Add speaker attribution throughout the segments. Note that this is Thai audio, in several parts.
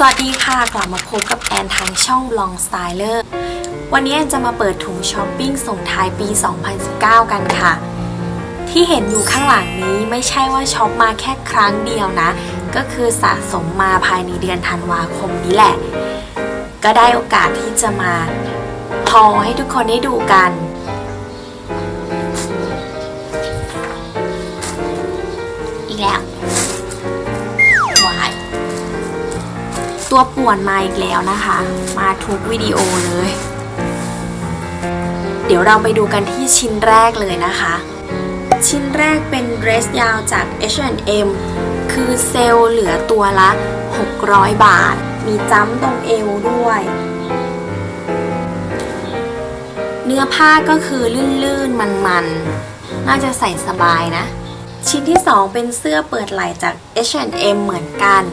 Speaker 1: สวัสดีค่ะกลับมาพบกับแอนทางช่อง Blong Styler วันนี้แอนจะมาเปิดถุงช้อปปิ้งส่งท้ายปี 2019 กันค่ะที่เห็นอยู่ข้างหลังนี้ไม่ใช่ว่าช็อปมาแค่ครั้งเดียวนะก็คือสะสมมาภายในเดือนธันวาคมนี้แหละก็ได้โอกาสที่จะมาทอให้ทุกคนได้ดูกันอีกแล้วตัวป่วนมาอีกแล้วนะคะมาทุกวิดีโอเลยเดี๋ยวเราไปดูกันที่ชิ้นแรกเลยนะคะชิ้นแรกเป็นเดรสยาวจาก H&M คือเซลล์เหลือตัวละ600 บาทมีจ้ำตรงเอวด้วยเนื้อผ้าก็คือลื่นๆมันๆน่าจะใส่สบายนะชิ้นที่2เป็นเสื้อเปิดไหล่จาก H&M เหมือนกัน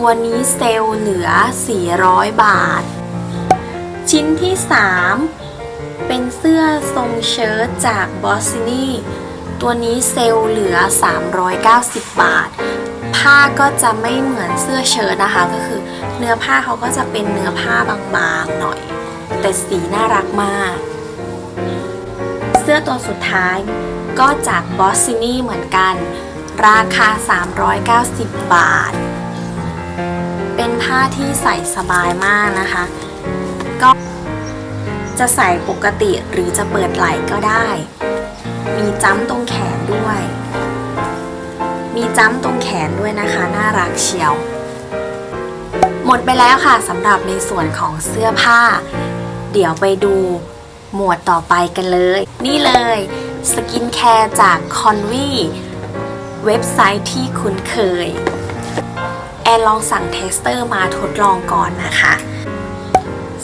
Speaker 1: ตัวนี้เซลล์เหลือ400 บาทชิ้นที่3เป็นเสื้อทรงเชิ้ตจาก Bossini ตัวนี้เซลล์เหลือ390 บาทผ้าก็จะไม่เหมือนเสื้อเชิ้ตนะคะก็คือเนื้อผ้าเขาก็จะเป็นเนื้อผ้าบางๆหน่อยแต่สีน่ารักมากเสื้อตัวสุดท้ายก็จาก Bossini เหมือนกันราคา390 บาทเป็นผ้าที่ใส่สบายมากนะคะก็จะใส่ปกติหรือจะเปิดไหล่ก็ได้มีจ้ำตรงแขนด้วยนะคะน่ารักเชียวหมดไปแล้วค่ะสำหรับในส่วนของเสื้อผ้าเดี๋ยวไปดูหมวดต่อไปกันเลยนี่เลยสกินแคร์จากคอนวีเว็บไซต์ที่คุ้นเคยแอนลองสั่งเทสเตอร์มาทดลองก่อนนะคะ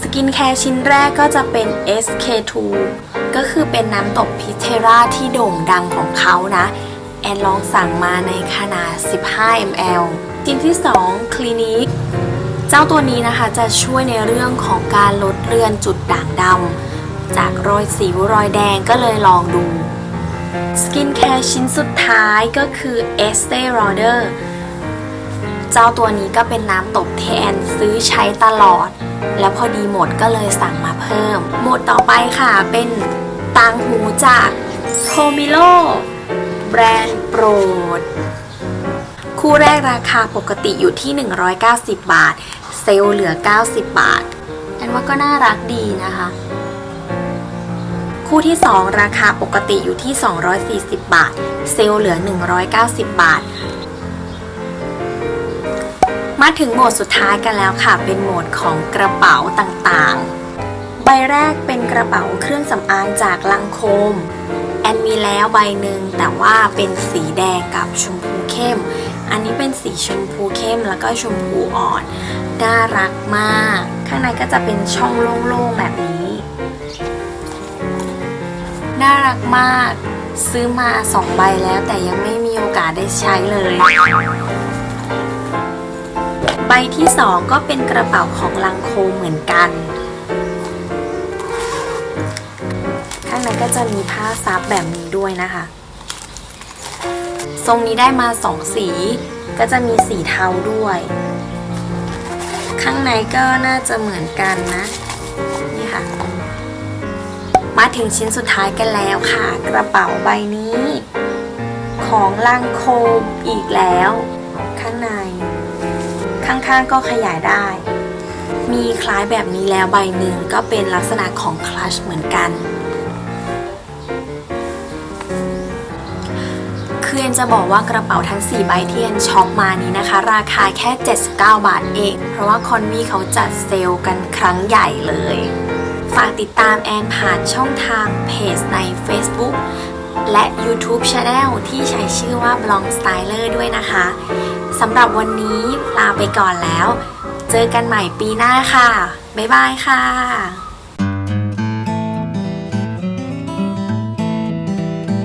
Speaker 1: สกินแคร์ชิ้นแรกก็จะเป็น SK2 ก็คือเป็นน้ำตบพิเทราที่โด่งดังของเขานะแอนลองสั่งมาในขนาด 15 ml ชิ้นที่2 Clinique เจ้าตัวนี้นะคะจะช่วยในเรื่องของการลดเลือนจุดด่างดำจากรอยสิวรอยแดงก็เลยลองดูสกินแคร์ชิ้นสุดท้ายก็คือ Estee Lauderเจ้าตัวนี้ก็เป็นน้ำตบที่แอนซื้อใช้ตลอดแล้วพอดีหมดก็เลยสั่งมาเพิ่มหมดต่อไปค่ะเป็นต่างหูจากโทมิโลแบรนด์โปรดคู่แรกราคาปกติอยู่ที่190 บาทเซลล์เหลือ90 บาทแอนว่าก็น่ารักดีนะคะคู่ที่2ราคาปกติอยู่ที่240 บาทเซลล์เหลือ190 บาทมาถึงโหมดสุดท้ายกันแล้วค่ะเป็นโหมดของกระเป๋าต่างๆใบแรกเป็นกระเป๋าเครื่องสำอางจากลังโคมแอนมีแล้วใบหนึ่งแต่ว่าเป็นสีแดงกับชมพูเข้มอันนี้เป็นสีชมพูเข้มแล้วก็ชมพูอ่อนน่ารักมากข้างในก็จะเป็นช่องโล่งๆแบบนี้น่ารักมากซื้อมา2 ใบแล้วแต่ยังไม่มีโอกาสได้ใช้เลยใบที่2ก็เป็นกระเป๋าของลังโคมเหมือนกันข้างในก็จะมีผ้าซับแบบนี้ด้วยนะคะทรงนี้ได้มา2 สีก็จะมีสีเทาด้วยข้างในก็น่าจะเหมือนกันนะนี่ค่ะมาถึงชิ้นสุดท้ายกันแล้วค่ะกระเป๋าใบนี้ของลังโคมอีกแล้วข้างในข้างๆก็ขยายได้มีคล้ายแบบนี้แล้วใบหนึ่งก็เป็นลักษณะของคลัชเหมือนกันคือแอนจะบอกว่ากระเป๋าทั้ง4 ใบที่แอนช็อปมานี้นะคะราคาแค่79 บาทเองเพราะว่าคอนวีเขาจัดเซลล์กันครั้งใหญ่เลยฝากติดตามแอนผ่านช่องทางเพจใน Facebook และ YouTube Channel ที่ใช้ชื่อว่า Blong Styler ด้วยนะคะสำหรับวันนี้ลาไปก่อนแล้วเจอกันใหม่ปีหน้าค่ะบ๊ายบายค่ะ